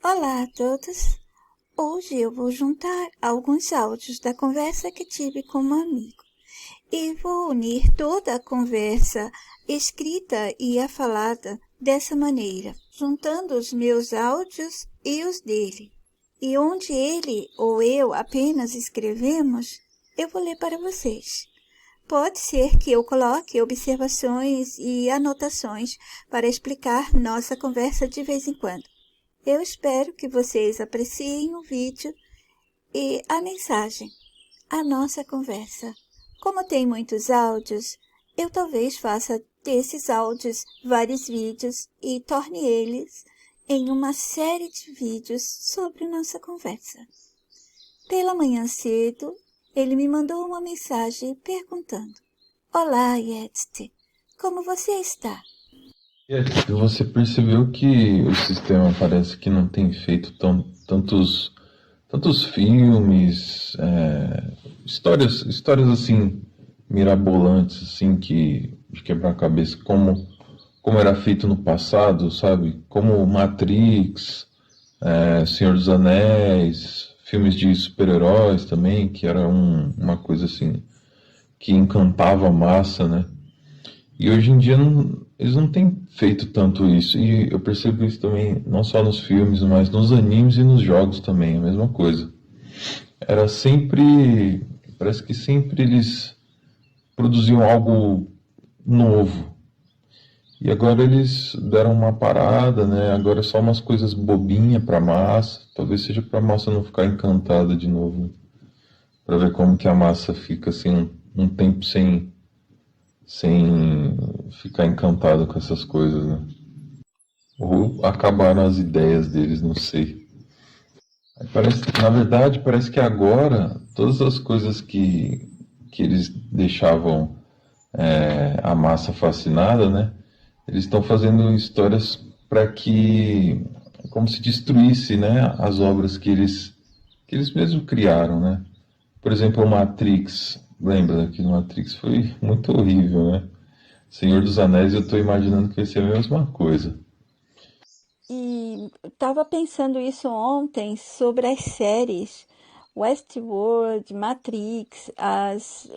Olá a todos! Hoje eu vou juntar alguns áudios da conversa que tive com um amigo e vou unir toda a conversa escrita e a falada dessa maneira, juntando os meus áudios e os dele. E onde ele ou eu apenas escrevemos, eu vou ler para vocês. Pode ser que eu coloque observações e anotações para explicar nossa conversa de vez em quando. Eu espero que vocês apreciem o vídeo e a mensagem, a nossa conversa. Como tem muitos áudios, eu talvez faça desses áudios vários vídeos e torne eles em uma série de vídeos sobre nossa conversa. Pela manhã cedo, ele me mandou uma mensagem perguntando: Olá, Yetste, como você está? Você percebeu que o sistema parece que não tem feito tantos filmes, histórias assim mirabolantes, assim que de quebrar a cabeça, como era feito no passado, sabe? Como Matrix, Senhor dos Anéis, filmes de super-heróis também, que era uma coisa assim que encantava a massa, né? E hoje em dia eles não têm feito tanto isso. E eu percebo isso também, não só nos filmes, mas nos animes e nos jogos também, a mesma coisa. Era sempre. Parece que sempre eles produziam algo novo. E agora eles deram uma parada, né? Agora é só umas coisas bobinhas pra massa. Talvez seja pra massa não ficar encantada de novo. Pra ver como que a massa fica assim um tempo sem ficar encantado com essas coisas, né? Ou acabaram as ideias deles, não sei. Na verdade, parece que agora todas as coisas que eles deixavam a massa fascinada, né? Eles estão fazendo histórias para que, como se destruísse, né, as obras que eles mesmos criaram, né? Por exemplo, o Matrix. Lembra que o Matrix foi muito horrível, né? Senhor dos Anéis, eu estou imaginando que vai ser a mesma coisa. E estava pensando isso ontem sobre as séries Westworld, Matrix, as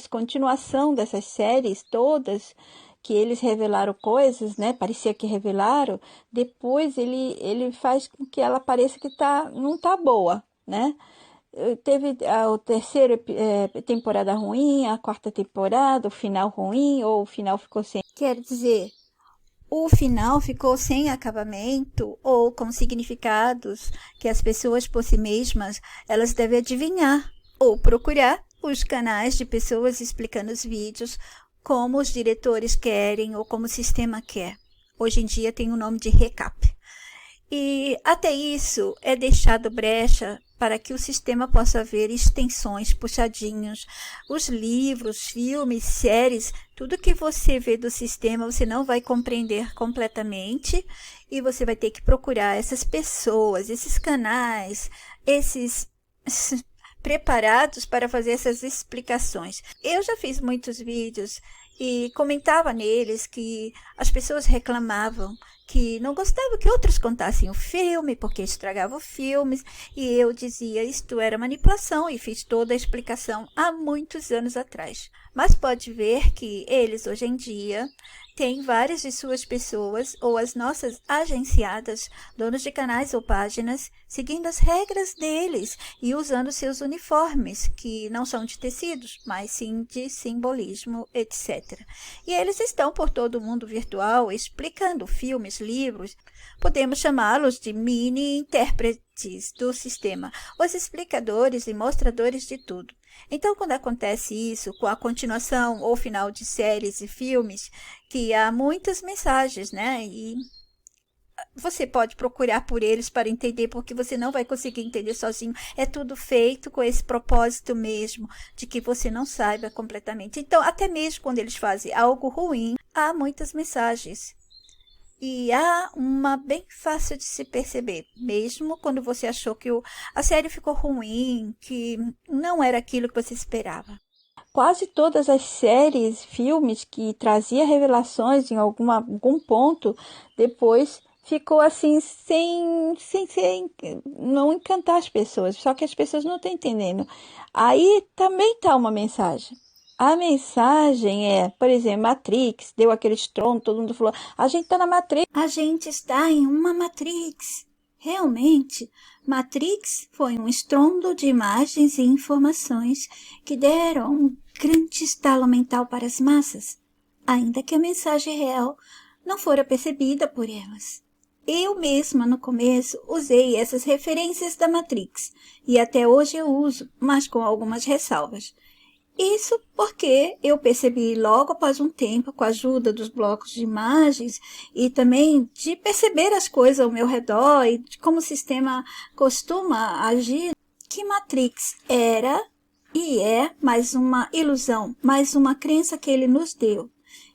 continuação dessas séries todas, que eles revelaram coisas, né? Parecia que revelaram, depois ele faz com que ela pareça que não tá boa, né? Teve a terceira temporada ruim, a quarta temporada, o final ruim, ou o final ficou sem. Quer dizer, o final ficou sem acabamento ou com significados que as pessoas por si mesmas elas devem adivinhar ou procurar os canais de pessoas explicando os vídeos como os diretores querem ou como o sistema quer. Hoje em dia tem o nome de recap. E até isso é deixado brecha para que o sistema possa ver extensões, puxadinhos, os livros, filmes, séries, tudo que você vê do sistema você não vai compreender completamente e você vai ter que procurar essas pessoas, esses canais, esses preparados para fazer essas explicações. Eu já fiz muitos vídeos e comentava neles que as pessoas reclamavam que não gostava que outros contassem o filme, porque estragava o filme, e eu dizia isto era manipulação e fiz toda a explicação há muitos anos atrás. Mas pode ver que eles hoje em dia têm várias de suas pessoas ou as nossas agenciadas, donos de canais ou páginas, seguindo as regras deles e usando seus uniformes, que não são de tecidos, mas sim de simbolismo, etc. E eles estão por todo o mundo virtual explicando filmes, livros. Podemos chamá-los de mini-intérpretes do sistema, os explicadores e mostradores de tudo. Então, quando acontece isso com a continuação ou final de séries e filmes, que há muitas mensagens, né? E você pode procurar por eles para entender, porque você não vai conseguir entender sozinho. É tudo feito com esse propósito mesmo, de que você não saiba completamente. Então, até mesmo quando eles fazem algo ruim, há muitas mensagens. E há uma bem fácil de se perceber, mesmo quando você achou que a série ficou ruim, que não era aquilo que você esperava. Quase todas as séries, filmes que trazia revelações em algum ponto, depois ficou assim não encantar as pessoas, só que as pessoas não estão entendendo. Aí também está uma mensagem. A mensagem é, por exemplo, Matrix, deu aquele estrondo, todo mundo falou, a gente está na Matrix. A gente está em uma Matrix. Realmente, Matrix foi um estrondo de imagens e informações que deram um grande estalo mental para as massas, ainda que a mensagem real não fora percebida por elas. Eu mesma, no começo, usei essas referências da Matrix, e até hoje eu uso, mas com algumas ressalvas. Isso porque eu percebi logo após um tempo, com a ajuda dos blocos de imagens e também de perceber as coisas ao meu redor e de como o sistema costuma agir, que Matrix era e é mais uma ilusão, mais uma crença que ele nos deu.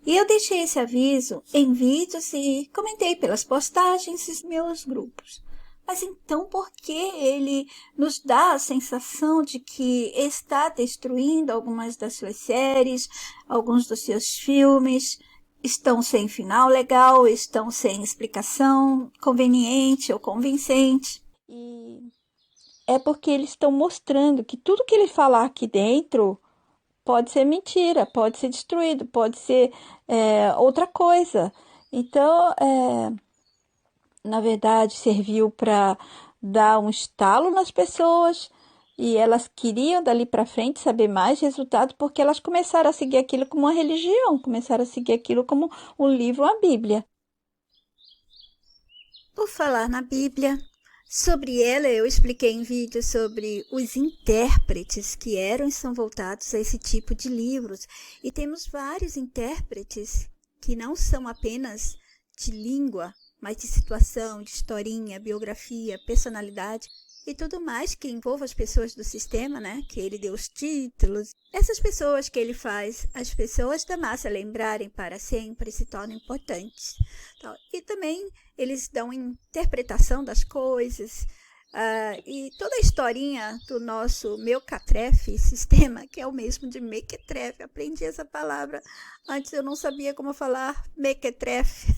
E eu deixei esse aviso em vídeos e comentei pelas postagens dos meus grupos. Mas então por que ele nos dá a sensação de que está destruindo algumas das suas séries, alguns dos seus filmes, estão sem final legal, estão sem explicação conveniente ou convincente? E é porque eles estão mostrando que tudo que ele falar aqui dentro pode ser mentira, pode ser destruído, pode ser outra coisa. Então, na verdade, serviu para dar um estalo nas pessoas e elas queriam dali para frente saber mais resultados porque elas começaram a seguir aquilo como uma religião, começaram a seguir aquilo como um livro, uma Bíblia. Por falar na Bíblia, sobre ela eu expliquei em vídeo sobre os intérpretes que eram e são voltados a esse tipo de livros. E temos vários intérpretes que não são apenas de língua, mas de situação, de historinha, biografia, personalidade e tudo mais que envolva as pessoas do sistema, né? Que ele deu os títulos. Essas pessoas que ele faz as pessoas da massa lembrarem para sempre se tornam importantes. Então, e também eles dão interpretação das coisas. E toda a historinha do nosso Mequetrefe sistema, que é o mesmo de Mequetrefe. Aprendi essa palavra. Antes eu não sabia como falar Mequetrefe.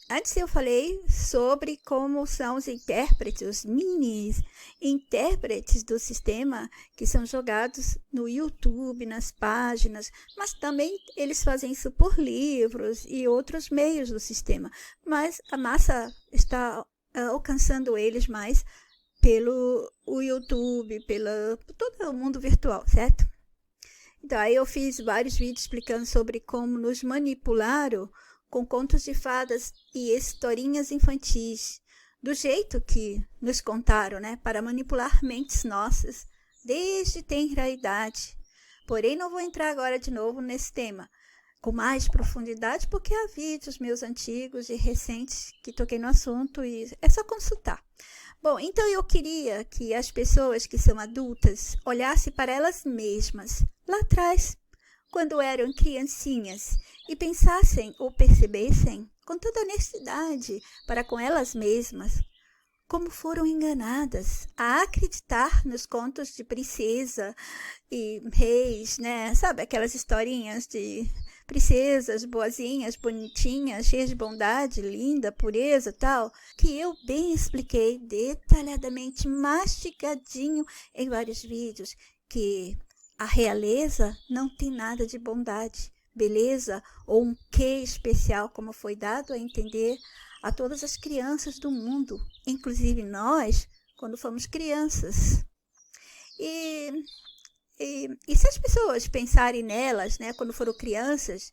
Antes eu falei sobre como são os intérpretes, os mini intérpretes do sistema que são jogados no YouTube, nas páginas, mas também eles fazem isso por livros e outros meios do sistema. Mas a massa está alcançando eles mais pelo YouTube, por todo o mundo virtual, certo? Então aí eu fiz vários vídeos explicando sobre como nos manipularam com contos de fadas e historinhas infantis, do jeito que nos contaram, né, para manipular mentes nossas, desde tenra idade. Porém, não vou entrar agora de novo nesse tema, com mais profundidade, porque há vídeos meus antigos e recentes que toquei no assunto e é só consultar. Bom, então eu queria que as pessoas que são adultas olhassem para elas mesmas, lá atrás, quando eram criancinhas, e pensassem ou percebessem, com toda honestidade, para com elas mesmas, como foram enganadas a acreditar nos contos de princesa e reis, né? Sabe, aquelas historinhas de princesas boazinhas, bonitinhas, cheias de bondade, linda, pureza, tal, que eu bem expliquei detalhadamente, mastigadinho em vários vídeos, que a realeza não tem nada de bondade, beleza ou um quê especial, como foi dado a entender a todas as crianças do mundo, inclusive nós, quando fomos crianças. E se as pessoas pensarem nelas, né, quando foram crianças,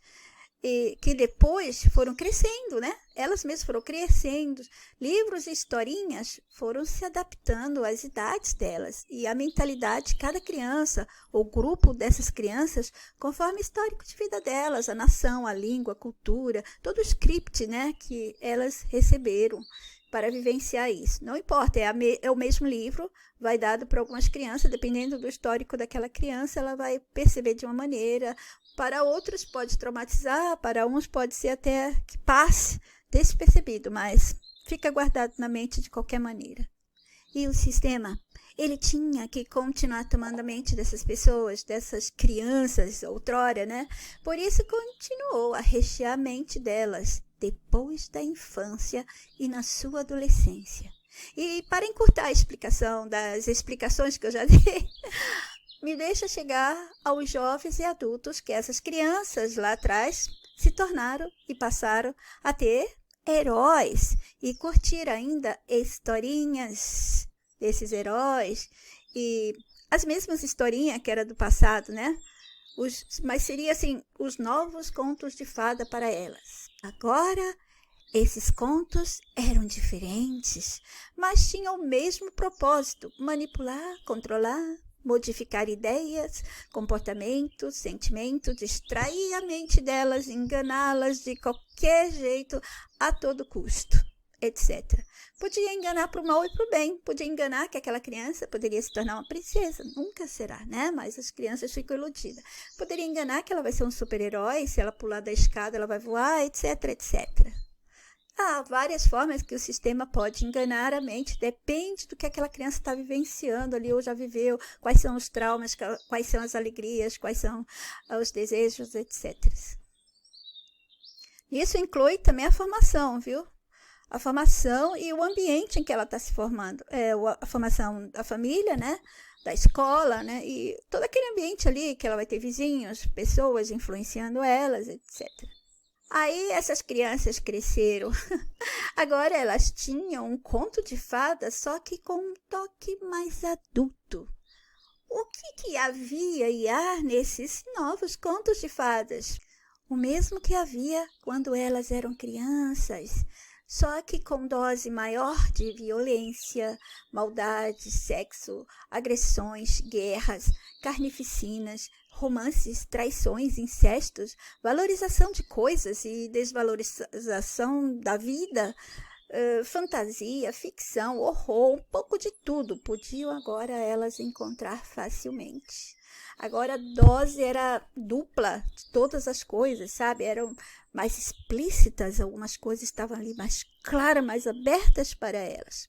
que depois foram crescendo, né? Elas mesmas foram crescendo. Livros e historinhas foram se adaptando às idades delas e à mentalidade de cada criança, ou grupo dessas crianças, conforme o histórico de vida delas, a nação, a língua, a cultura, todo o script, né, que elas receberam para vivenciar isso. Não importa, é o mesmo livro, vai dado para algumas crianças, dependendo do histórico daquela criança, ela vai perceber de uma maneira. Para outros pode traumatizar, para uns pode ser até que passe despercebido, mas fica guardado na mente de qualquer maneira. E o sistema, ele tinha que continuar tomando a mente dessas pessoas, dessas crianças outrora, né? Por isso continuou a rechear a mente delas depois da infância e na sua adolescência. E para encurtar a explicação das explicações que eu já dei, me deixa chegar aos jovens e adultos que essas crianças lá atrás se tornaram e passaram a ter heróis e curtir ainda historinhas desses heróis e as mesmas historinhas que era do passado, né? Mas seria assim, os novos contos de fada para elas. Agora, esses contos eram diferentes, mas tinham o mesmo propósito: manipular, controlar, modificar ideias, comportamentos, sentimentos, distrair a mente delas, enganá-las de qualquer jeito, a todo custo, etc. Podia enganar para o mal e para o bem, podia enganar que aquela criança poderia se tornar uma princesa, nunca será, né? Mas as crianças ficam iludidas. Poderia enganar que ela vai ser um super-herói, se ela pular da escada ela vai voar, etc, etc. Há várias formas que o sistema pode enganar a mente, depende do que aquela criança está vivenciando ali ou já viveu, quais são os traumas, quais são as alegrias, quais são os desejos, etc. Isso inclui também a formação, viu? A formação e o ambiente em que ela está se formando. A formação da família, né? Da escola, né? E todo aquele ambiente ali que ela vai ter vizinhos, pessoas influenciando elas, etc. Aí essas crianças cresceram. Agora elas tinham um conto de fada, só que com um toque mais adulto. O que havia e há nesses novos contos de fadas? O mesmo que havia quando elas eram crianças, só que com dose maior de violência, maldade, sexo, agressões, guerras, carnificinas, romances, traições, incestos, valorização de coisas e desvalorização da vida, fantasia, ficção, horror, um pouco de tudo podiam agora elas encontrar facilmente. Agora a dose era dupla de todas as coisas, sabe? Eram mais explícitas, algumas coisas estavam ali mais claras, mais abertas para elas.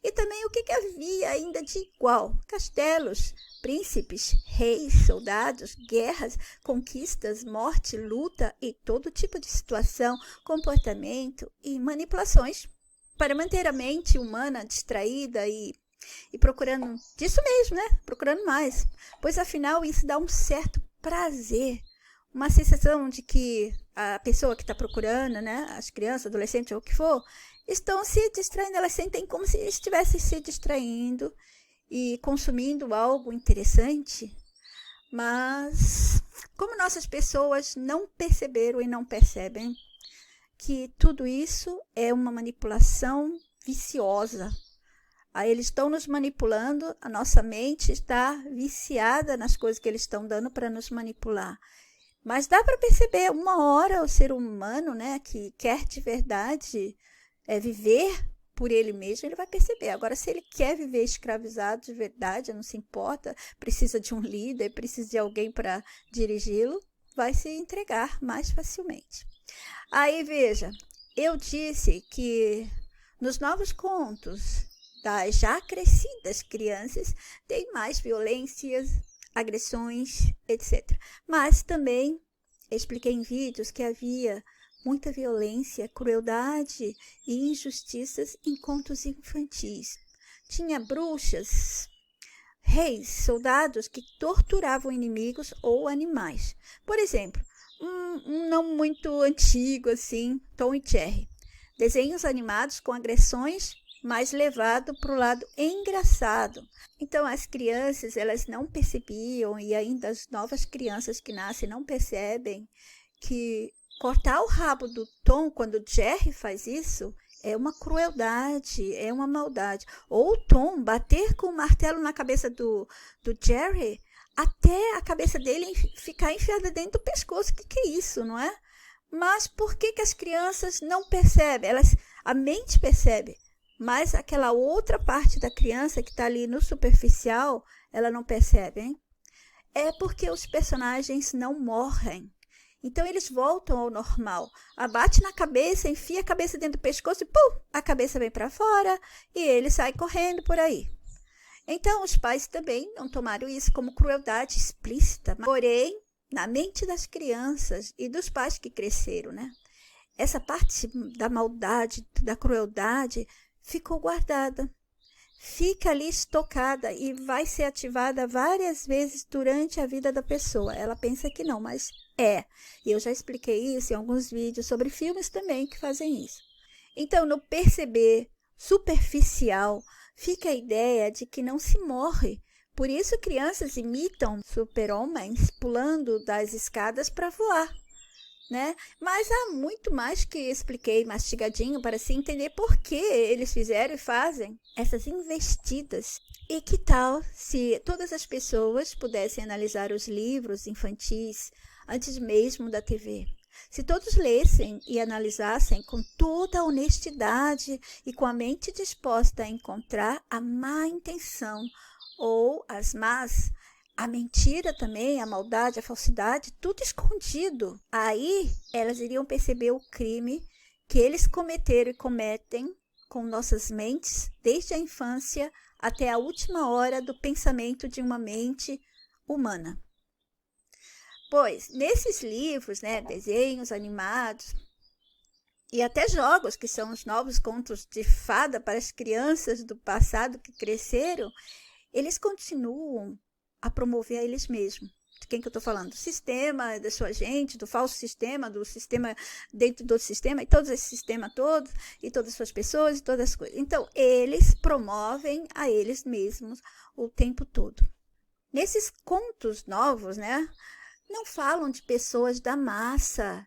E também o que havia ainda de igual? Castelos, príncipes, reis, soldados, guerras, conquistas, morte, luta e todo tipo de situação, comportamento e manipulações para manter a mente humana distraída e procurando disso mesmo, né? Procurando mais. Pois afinal isso dá um certo prazer, uma sensação de que a pessoa que está procurando, né? As crianças, adolescentes ou o que for, estão se distraindo, elas sentem como se estivessem se distraindo e consumindo algo interessante. Mas como nossas pessoas não perceberam e não percebem que tudo isso é uma manipulação viciosa. Aí eles estão nos manipulando, a nossa mente está viciada nas coisas que eles estão dando para nos manipular. Mas dá para perceber, uma hora o ser humano, né, que quer de verdade viver por ele mesmo, ele vai perceber. Agora, se ele quer viver escravizado de verdade, não se importa, precisa de um líder, precisa de alguém para dirigi-lo, vai se entregar mais facilmente. Aí, veja, eu disse que nos novos contos das já crescidas crianças tem mais violências, agressões, etc. Mas também expliquei em vídeos que havia muita violência, crueldade e injustiças em contos infantis. Tinha bruxas, reis, soldados que torturavam inimigos ou animais. Por exemplo, um não muito antigo assim, Tom e Jerry. Desenhos animados com agressões, mas levado para o lado engraçado. Então as crianças elas não percebiam, e ainda as novas crianças que nascem não percebem, que cortar o rabo do Tom quando o Jerry faz isso é uma crueldade, é uma maldade. Ou o Tom bater com o martelo na cabeça do Jerry até a cabeça dele ficar enfiada dentro do pescoço. Que é isso, não é? Mas por que as crianças não percebem? A mente percebe, mas aquela outra parte da criança que está ali no superficial, ela não percebe, hein? É porque os personagens não morrem. Então, eles voltam ao normal. Abate na cabeça, enfia a cabeça dentro do pescoço e pum, a cabeça vem para fora e ele sai correndo por aí. Então, os pais também não tomaram isso como crueldade explícita. Porém, na mente das crianças e dos pais que cresceram, né? essa parte da maldade, da crueldade, ficou guardada. Fica ali estocada e vai ser ativada várias vezes durante a vida da pessoa. Ela pensa que não, mas é. E eu já expliquei isso em alguns vídeos sobre filmes também que fazem isso. Então, no perceber superficial, fica a ideia de que não se morre. Por isso, crianças imitam super-homens pulando das escadas para voar. Né? Mas há muito mais que expliquei mastigadinho para se entender por que eles fizeram e fazem essas investidas. E que tal se todas as pessoas pudessem analisar os livros infantis antes mesmo da TV? Se todos lessem e analisassem com toda a honestidade e com a mente disposta a encontrar a má intenção ou as más, a mentira também, a maldade, a falsidade, tudo escondido. Aí elas iriam perceber o crime que eles cometeram e cometem com nossas mentes desde a infância até a última hora do pensamento de uma mente humana. Pois, nesses livros, né, desenhos animados e até jogos, que são os novos contos de fada para as crianças do passado que cresceram, eles continuam a promover a eles mesmos. De quem que eu estou falando? Do sistema, da sua gente, do falso sistema, do sistema dentro do sistema, e todo esse sistema todo, e todas as suas pessoas, e todas as coisas. Então, eles promovem a eles mesmos o tempo todo. Nesses contos novos, né, não falam de pessoas da massa.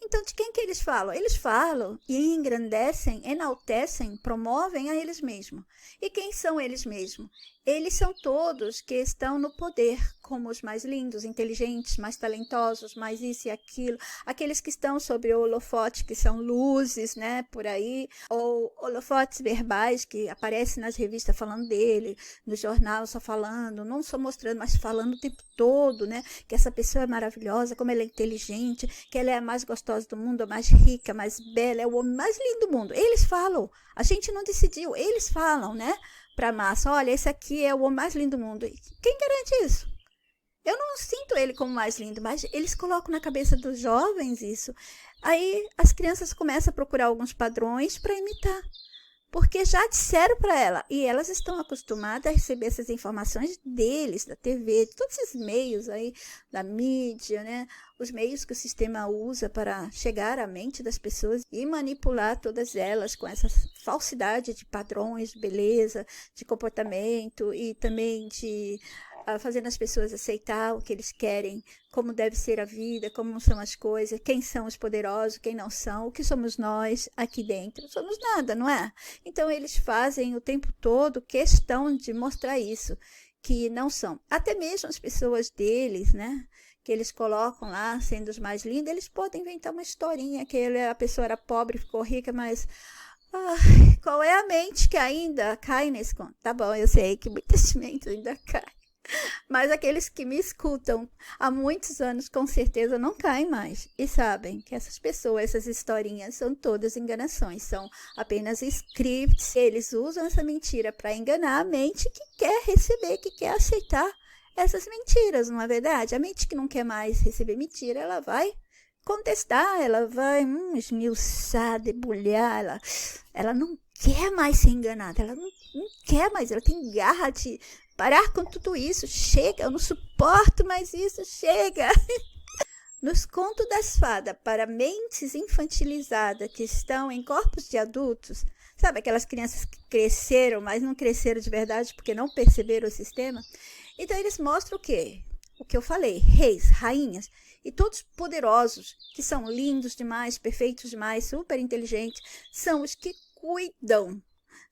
Então, de quem que eles falam? Eles falam e engrandecem, enaltecem, promovem a eles mesmos. E quem são eles mesmos? Eles são todos que estão no poder, como os mais lindos, inteligentes, mais talentosos, mais isso e aquilo. Aqueles que estão sobre o holofote, que são luzes, né, por aí. Ou holofotes verbais, que aparecem nas revistas falando dele, no jornal só falando, não só mostrando, mas falando o tempo todo, né? Que essa pessoa é maravilhosa, como ela é inteligente, que ela é a mais gostosa do mundo, a mais rica, a mais bela, é o homem mais lindo do mundo. Eles falam, a gente não decidiu, eles falam, né? Para a massa, olha, esse aqui é o homem mais lindo do mundo. Quem garante isso? Eu não sinto ele como mais lindo, mas eles colocam na cabeça dos jovens isso. Aí as crianças começam a procurar alguns padrões para imitar. Porque já disseram para ela, e elas estão acostumadas a receber essas informações deles, da TV, de todos esses meios aí, da mídia, né? Os meios que o sistema usa para chegar à mente das pessoas e manipular todas elas com essa falsidade de padrões, de beleza, de comportamento e também de fazendo as pessoas aceitar o que eles querem, como deve ser a vida, como são as coisas, quem são os poderosos, quem não são, o que somos nós aqui dentro. Não somos nada, não é? Então, eles fazem o tempo todo questão de mostrar isso, que não são. Até mesmo as pessoas deles, né? Que eles colocam lá, sendo os mais lindos, eles podem inventar uma historinha, que a pessoa era pobre, ficou rica, mas... qual é a mente que ainda cai nesse conto? Tá bom, eu sei que muitas mentes ainda caem. Mas aqueles que me escutam há muitos anos, com certeza não caem mais. E sabem que essas pessoas, essas historinhas, são todas enganações. São apenas scripts. Eles usam essa mentira para enganar a mente que quer receber, que quer aceitar essas mentiras, não é verdade? A mente que não quer mais receber mentira, ela vai contestar, ela vai esmiuçar, debulhar, ela não quer mais ser enganada, ela não quer mais, ela tem garra de parar com tudo isso, chega, eu não suporto mais isso, chega. Nos contos das fadas, para mentes infantilizadas que estão em corpos de adultos, sabe aquelas crianças que cresceram, mas não cresceram de verdade porque não perceberam o sistema? Então eles mostram o quê? O que eu falei, reis, rainhas e todos poderosos, que são lindos demais, perfeitos demais, super inteligentes, são os que cuidam.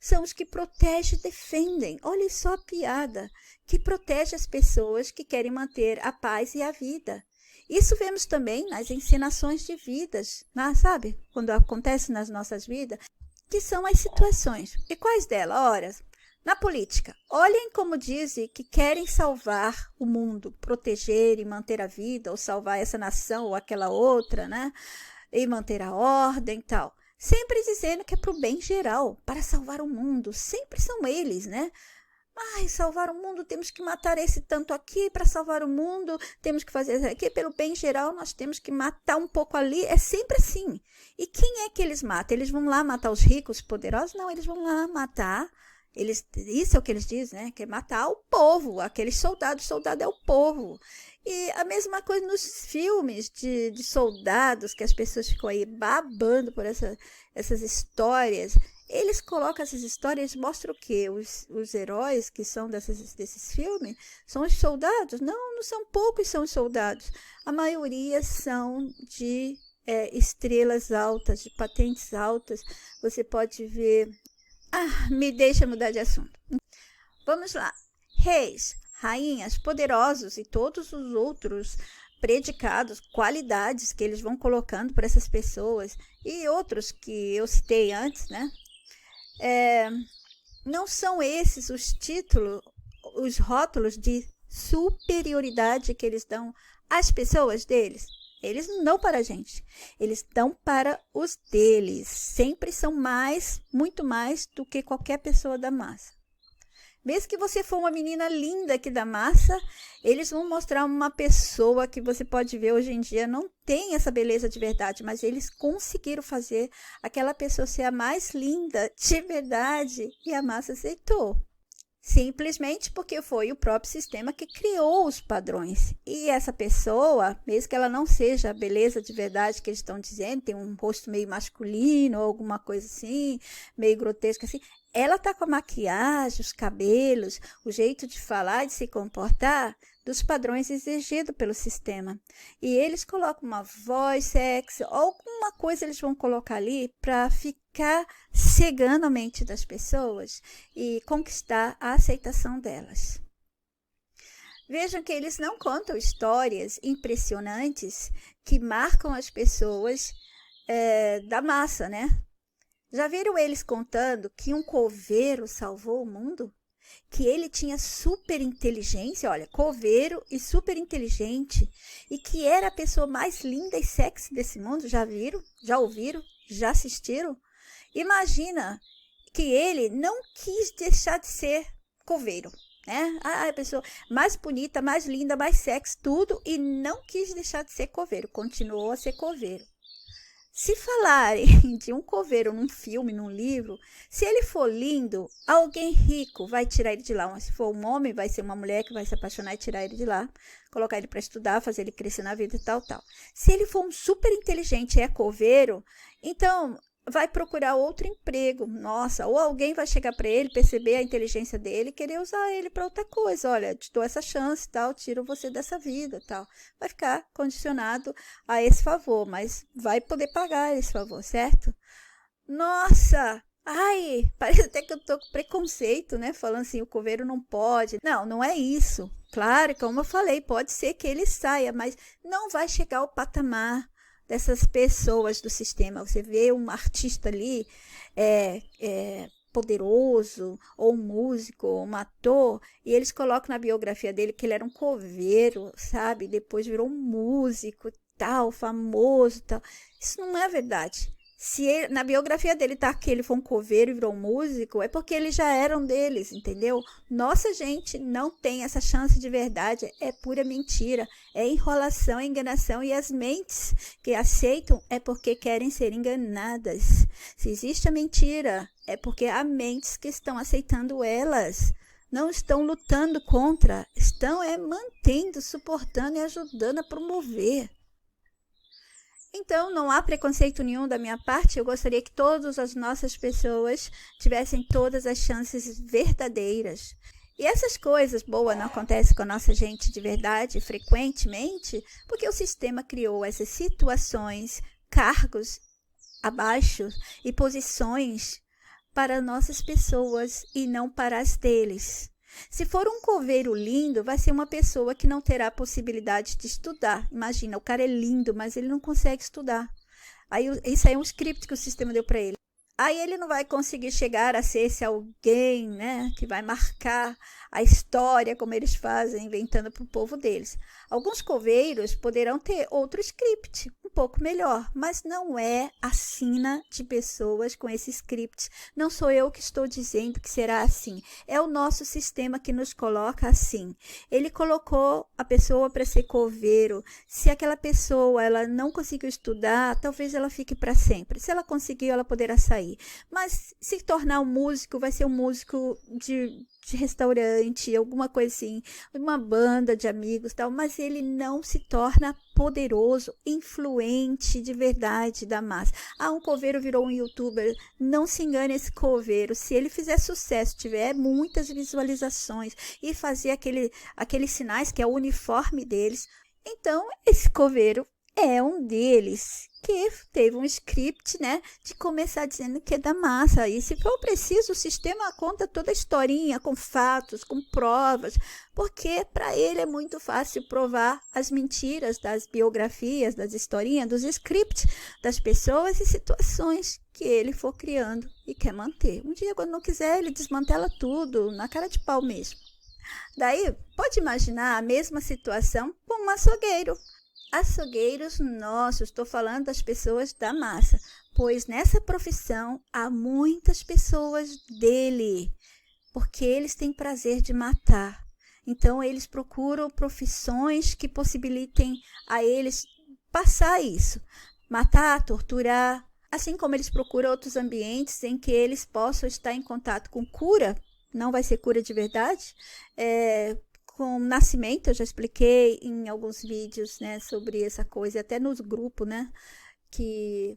São os que protegem e defendem. Olha só a piada. Que protege as pessoas que querem manter a paz e a vida. Isso vemos também nas encenações de vidas, sabe? Quando acontece nas nossas vidas, que são as situações. E quais delas? Ora, na política, olhem como dizem que querem salvar o mundo, proteger e manter a vida, ou salvar essa nação ou aquela outra, né? E manter a ordem e tal. Sempre dizendo que é para o bem geral, para salvar o mundo. Sempre são eles, né? Ai, salvar o mundo, temos que matar esse tanto aqui para salvar o mundo, temos que fazer isso aqui, pelo bem geral, nós temos que matar um pouco ali. É sempre assim. E quem é que eles matam? Eles vão lá matar os ricos, poderosos? Não, eles vão lá matar. Isso é o que eles dizem, né? Que é matar o povo, aqueles soldados. Soldado é o povo. E a mesma coisa nos filmes de soldados, que as pessoas ficam aí babando por essas histórias. Eles colocam essas histórias, mostram o quê? Os heróis que são desses filmes são os soldados? Não, não são poucos, são os soldados. A maioria são de estrelas altas, de patentes altas. Você pode ver. Ah, me deixa mudar de assunto. Vamos lá. Reis, rainhas, poderosos e todos os outros predicados, qualidades que eles vão colocando para essas pessoas e outros que eu citei antes, né? Não são esses os títulos, os rótulos de superioridade que eles dão às pessoas deles. Eles não dão para a gente, eles dão para os deles. Sempre são mais, muito mais do que qualquer pessoa da massa. Mesmo que você for uma menina linda aqui da massa, eles vão mostrar uma pessoa que você pode ver hoje em dia não tem essa beleza de verdade, mas eles conseguiram fazer aquela pessoa ser a mais linda de verdade e a massa aceitou. Simplesmente porque foi o próprio sistema que criou os padrões. E essa pessoa, mesmo que ela não seja a beleza de verdade que eles estão dizendo, tem um rosto meio masculino ou alguma coisa assim, meio grotesca assim, ela tá com a maquiagem, os cabelos, o jeito de falar e de se comportar dos padrões exigidos pelo sistema. E eles colocam uma voz sexy, alguma coisa eles vão colocar ali para ficar cegando a mente das pessoas e conquistar a aceitação delas. Vejam que eles não contam histórias impressionantes que marcam as pessoas da massa, né? Já viram eles contando que um coveiro salvou o mundo? Que ele tinha super inteligência, olha, coveiro e super inteligente, e que era a pessoa mais linda e sexy desse mundo. Já viram? Já ouviram? Já assistiram? Imagina que ele não quis deixar de ser coveiro, né? A pessoa mais bonita, mais linda, mais sexy, tudo, e não quis deixar de ser coveiro, continuou a ser coveiro. Se falarem de um coveiro num filme, num livro, se ele for lindo, alguém rico vai tirar ele de lá. Se for um homem, vai ser uma mulher que vai se apaixonar e tirar ele de lá, colocar ele para estudar, fazer ele crescer na vida e tal, tal. Se ele for um super inteligente e é coveiro, então vai procurar outro emprego. Nossa, ou alguém vai chegar para ele, perceber a inteligência dele e querer usar ele para outra coisa. Olha, te dou essa chance, tal, tiro você dessa vida, tal. Vai ficar condicionado a esse favor, mas vai poder pagar esse favor, certo? Nossa, ai, parece até que eu tô com preconceito, né? Falando assim, o coveiro não pode. Não, não é isso. Claro, como eu falei, pode ser que ele saia, mas não vai chegar ao patamar dessas pessoas do sistema. Você vê um artista ali poderoso, ou um músico, ou um ator, e eles colocam na biografia dele que ele era um coveiro, sabe? Depois virou um músico, tal, famoso, tal. Isso não é verdade. Se ele, na biografia dele tá que ele foi um coveiro e virou um músico, é porque eles já eram deles, entendeu? Nossa gente não tem essa chance de verdade, é pura mentira, é enrolação, é enganação, e as mentes que aceitam é porque querem ser enganadas. Se existe a mentira, é porque há mentes que estão aceitando elas, não estão lutando contra, estão mantendo, suportando e ajudando a promover. Então, não há preconceito nenhum da minha parte. Eu gostaria que todas as nossas pessoas tivessem todas as chances verdadeiras. E essas coisas boas não acontecem com a nossa gente de verdade, frequentemente, porque o sistema criou essas situações, cargos abaixo e posições para nossas pessoas e não para as deles. Se for um coveiro lindo, vai ser uma pessoa que não terá possibilidade de estudar. Imagina, o cara é lindo, mas ele não consegue estudar. Aí, isso aí é um script que o sistema deu para ele. Aí ele não vai conseguir chegar a ser esse alguém, né, que vai marcar a história como eles fazem, inventando para o povo deles. Alguns coveiros poderão ter outro script, um pouco melhor, mas não é a sina de pessoas com esse script. Não sou eu que estou dizendo que será assim. É o nosso sistema que nos coloca assim. Ele colocou a pessoa para ser coveiro. Se aquela pessoa ela não conseguiu estudar, talvez ela fique para sempre. Se ela conseguiu, ela poderá sair. Mas se tornar um músico, vai ser um músico de restaurante, alguma coisa assim, uma banda de amigos, tal, mas ele não se torna poderoso, influente de verdade da massa. Um coveiro virou um youtuber, não se engane esse coveiro, se ele fizer sucesso, tiver muitas visualizações e fazer aqueles sinais que é o uniforme deles, então esse coveiro é um deles que teve um script, né, de começar dizendo que é da massa. E se for preciso, o sistema conta toda a historinha, com fatos, com provas, porque para ele é muito fácil provar as mentiras das biografias, das historinhas, dos scripts das pessoas e situações que ele for criando e quer manter. Um dia, quando não quiser, ele desmantela tudo, na cara de pau mesmo. Daí, pode imaginar a mesma situação com um açougueiro. Açougueiros nossos, estou falando das pessoas da massa, pois nessa profissão há muitas pessoas dele, porque eles têm prazer de matar. Então, eles procuram profissões que possibilitem a eles passar isso, matar, torturar, assim como eles procuram outros ambientes em que eles possam estar em contato com cura, não vai ser cura de verdade, com nascimento, eu já expliquei em alguns vídeos, né, sobre essa coisa, até nos grupos, né, que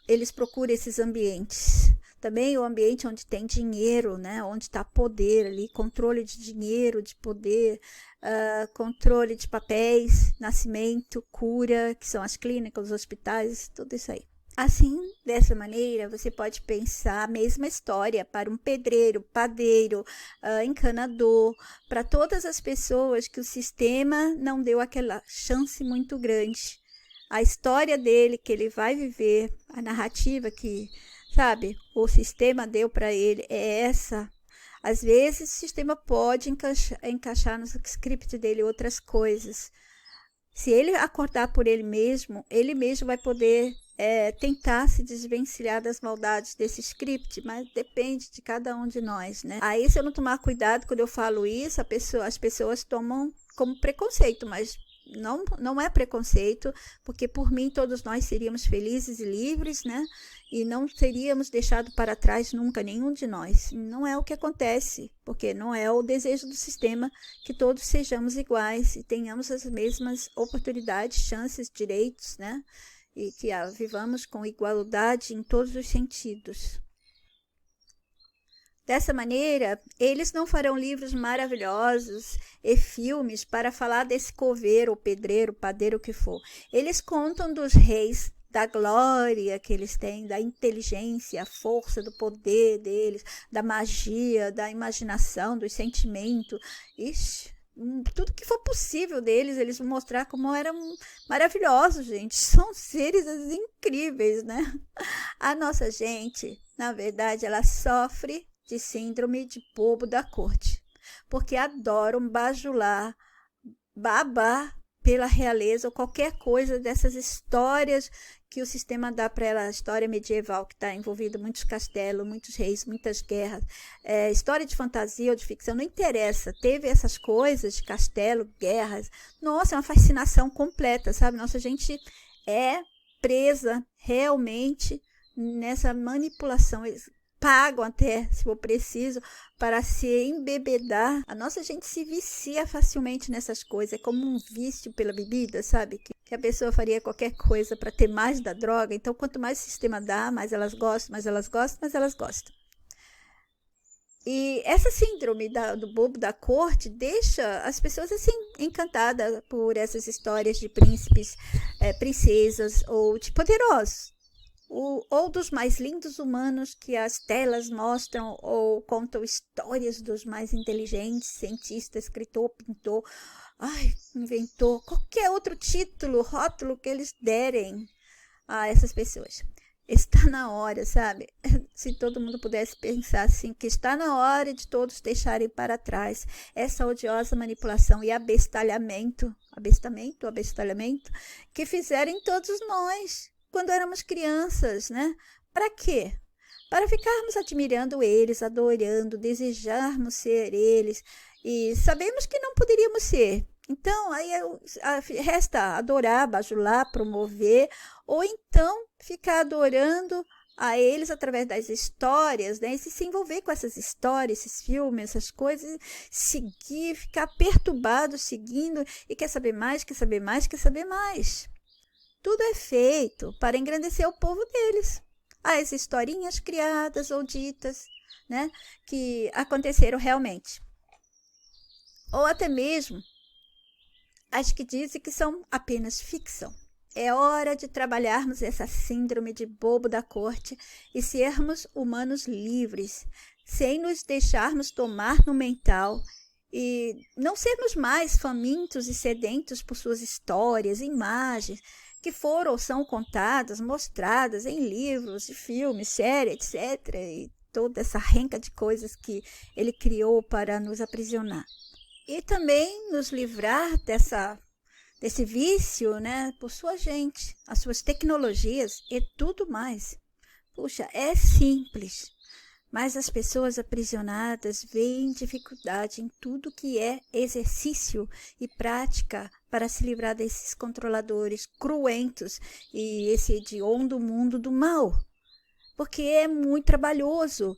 eles procuram esses ambientes. Também o ambiente onde tem dinheiro, né, onde está poder ali, controle de dinheiro, de poder, controle de papéis, nascimento, cura, que são as clínicas, os hospitais, tudo isso aí. Assim, dessa maneira, você pode pensar a mesma história para um pedreiro, padeiro, encanador, para todas as pessoas que o sistema não deu aquela chance muito grande. A história dele, que ele vai viver, a narrativa que, sabe, o sistema deu para ele é essa. Às vezes, o sistema pode encaixar no script dele outras coisas. Se ele acordar por ele mesmo vai poder tentar se desvencilhar das maldades desse script, mas depende de cada um de nós, né? Aí, se eu não tomar cuidado quando eu falo isso, as pessoas tomam como preconceito, mas não é preconceito, porque por mim todos nós seríamos felizes e livres, né? E não teríamos deixado para trás nunca nenhum de nós. Não é o que acontece, porque não é o desejo do sistema que todos sejamos iguais e tenhamos as mesmas oportunidades, chances, direitos, né? E que vivamos com igualdade em todos os sentidos. Dessa maneira, eles não farão livros maravilhosos e filmes para falar desse coveiro, pedreiro, padeiro, o que for. Eles contam dos reis, da glória que eles têm, da inteligência, a força, do poder deles, da magia, da imaginação, do sentimento. Ixi, tudo que for possível deles, eles vão mostrar como eram maravilhosos, gente. São seres incríveis, né? A nossa gente, na verdade, ela sofre de síndrome de bobo da corte, porque adoram bajular, babar pela realeza ou qualquer coisa dessas histórias que o sistema dá para ela, a história medieval que está envolvida muitos castelos, muitos reis, muitas guerras, história de fantasia ou de ficção, não interessa, teve essas coisas de castelo, guerras, nossa, é uma fascinação completa, sabe? Nossa gente é presa realmente nessa manipulação, eles pagam até, se for preciso, para se embebedar. A nossa gente se vicia facilmente nessas coisas, é como um vício pela bebida, sabe? Que a pessoa faria qualquer coisa para ter mais da droga. Então, quanto mais o sistema dá, mais elas gostam, mais elas gostam, mais elas gostam. E essa síndrome do bobo da corte deixa as pessoas assim encantadas por essas histórias de príncipes, princesas ou de poderosos. Ou dos mais lindos humanos que as telas mostram ou contam histórias dos mais inteligentes, cientista, escritor, pintor, inventor, qualquer outro título, rótulo que eles derem a essas pessoas. Está na hora, sabe? Se todo mundo pudesse pensar assim, que está na hora de todos deixarem para trás essa odiosa manipulação e abestalhamento que fizeram em todos nós quando éramos crianças, né? Para quê? Para ficarmos admirando eles, adorando, desejarmos ser eles e sabemos que não poderíamos ser. Então, aí resta adorar, bajular, promover, ou então ficar adorando a eles através das histórias, né? E se envolver com essas histórias, esses filmes, essas coisas, seguir, ficar perturbado, seguindo, e quer saber mais, quer saber mais, quer saber mais. Tudo é feito para engrandecer o povo deles. As historinhas criadas ou ditas, né? Que aconteceram realmente. Ou até mesmo as que dizem que são apenas ficção. É hora de trabalharmos essa síndrome de bobo da corte e sermos humanos livres, sem nos deixarmos tomar no mental e não sermos mais famintos e sedentos por suas histórias, imagens, que foram ou são contadas, mostradas em livros, filmes, séries, etc. E toda essa renca de coisas que ele criou para nos aprisionar. E também nos livrar desse vício, né, por sua gente, as suas tecnologias e tudo mais. Puxa, é simples, mas as pessoas aprisionadas veem dificuldade em tudo que é exercício e prática para se livrar desses controladores cruentos e esse hediondo mundo do mal, porque é muito trabalhoso.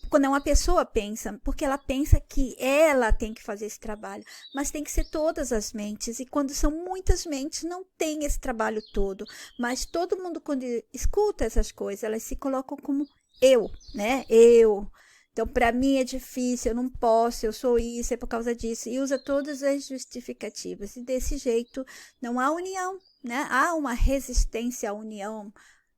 Quando uma pessoa pensa, porque ela pensa que ela tem que fazer esse trabalho, mas tem que ser todas as mentes, e quando são muitas mentes, não tem esse trabalho todo, mas todo mundo, quando escuta essas coisas, elas se colocam como eu, né? Eu. Então, para mim é difícil, eu não posso, eu sou isso, é por causa disso, e usa todas as justificativas, e desse jeito não há união, né? Há uma resistência à união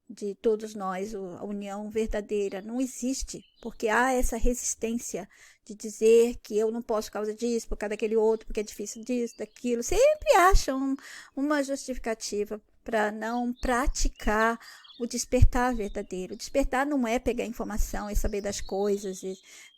de todos nós, a união verdadeira não existe, porque há essa resistência de dizer que eu não posso por causa disso, por causa daquele outro, porque é difícil disso, daquilo. Sempre acham uma justificativa para não praticar o despertar verdadeiro. O despertar não é pegar informação e saber das coisas.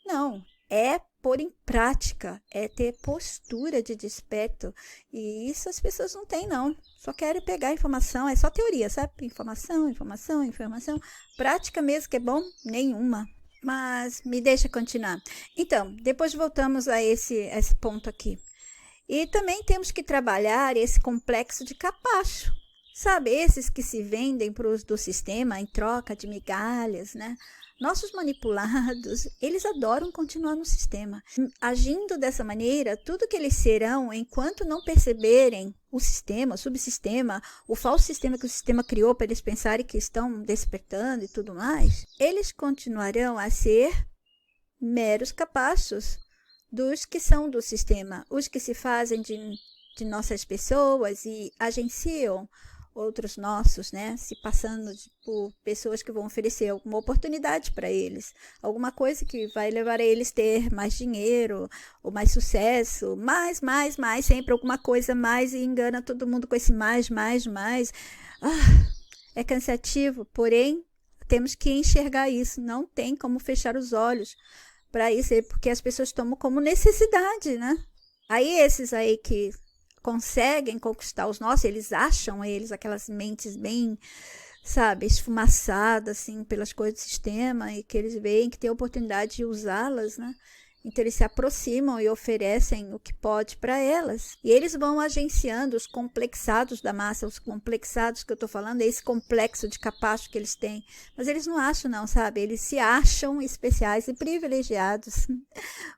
Não, é pôr em prática, é ter postura de desperto. E isso as pessoas não têm, não. Só querem pegar informação, é só teoria, sabe? Informação, informação, informação. Prática mesmo que é bom? Nenhuma. Mas me deixa continuar. Então, depois voltamos a esse ponto aqui. E também temos que trabalhar esse complexo de capacho. Sabe, esses que se vendem para os do sistema em troca de migalhas, né? Nossos manipulados, eles adoram continuar no sistema. Agindo dessa maneira, tudo que eles serão, enquanto não perceberem o sistema, o subsistema, o falso sistema que o sistema criou para eles pensarem que estão despertando e tudo mais, eles continuarão a ser meros capachos dos que são do sistema, os que se fazem de nossas pessoas e agenciam outros nossos, né? Se passando por pessoas que vão oferecer alguma oportunidade para eles, alguma coisa que vai levar a eles ter mais dinheiro, ou mais sucesso, mais, sempre alguma coisa mais, e engana todo mundo com esse mais. É cansativo, porém, temos que enxergar isso, não tem como fechar os olhos para isso, porque as pessoas tomam como necessidade, né? Aí esses aí que conseguem conquistar os nossos, eles acham aquelas mentes bem, sabe, esfumaçadas, assim, pelas coisas do sistema, e que eles veem que tem a oportunidade de usá-las, né? Então, eles se aproximam e oferecem o que pode para elas. E eles vão agenciando os complexados da massa, os complexados que eu estou falando, é esse complexo de capacho que eles têm. Mas eles não acham, não, sabe? Eles se acham especiais e privilegiados,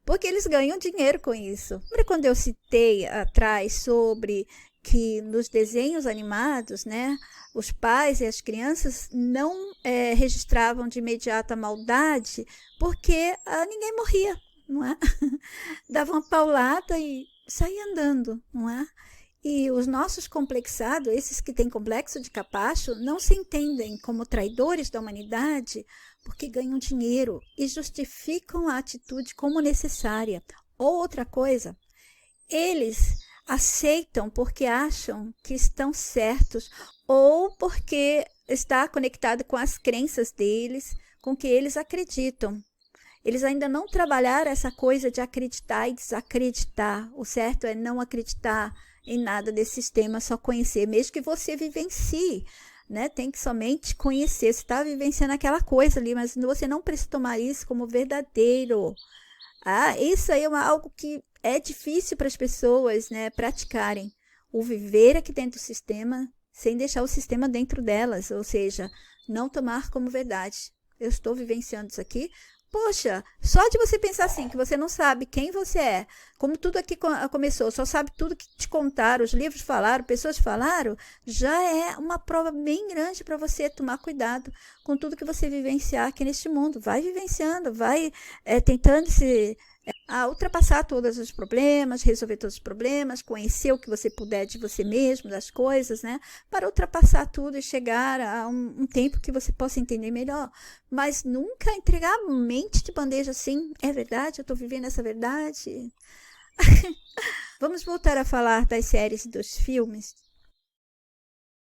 porque eles ganham dinheiro com isso. Lembra quando eu citei atrás sobre que nos desenhos animados, né, os pais e as crianças não registravam de imediato a maldade, porque ninguém morria, não é? Dava uma paulada e saía andando, não é? E os nossos complexados, esses que têm complexo de capacho, não se entendem como traidores da humanidade porque ganham dinheiro e justificam a atitude como necessária. Outra coisa, eles aceitam porque acham que estão certos ou porque está conectado com as crenças deles, com o que eles acreditam. Eles ainda não trabalharam essa coisa de acreditar e desacreditar. O certo é não acreditar em nada desse sistema, só conhecer, mesmo que você vivencie, né? Tem que somente conhecer. Você está vivenciando aquela coisa ali, mas você não precisa tomar isso como verdadeiro. Isso aí é algo que é difícil para as pessoas, né, praticarem. O viver aqui dentro do sistema, sem deixar o sistema dentro delas, ou seja, não tomar como verdade. Eu estou vivenciando isso aqui. Poxa, só de você pensar assim, que você não sabe quem você é, como tudo aqui começou, só sabe tudo que te contaram, os livros falaram, pessoas falaram, já é uma prova bem grande para você tomar cuidado com tudo que você vivenciar aqui neste mundo. Vai vivenciando, vai tentando se ultrapassar todos os problemas, resolver todos os problemas, conhecer o que você puder de você mesmo, das coisas, né? Para ultrapassar tudo e chegar a um tempo que você possa entender melhor. Mas nunca entregar a mente de bandeja assim, é verdade, eu estou vivendo essa verdade. Vamos voltar a falar das séries e dos filmes.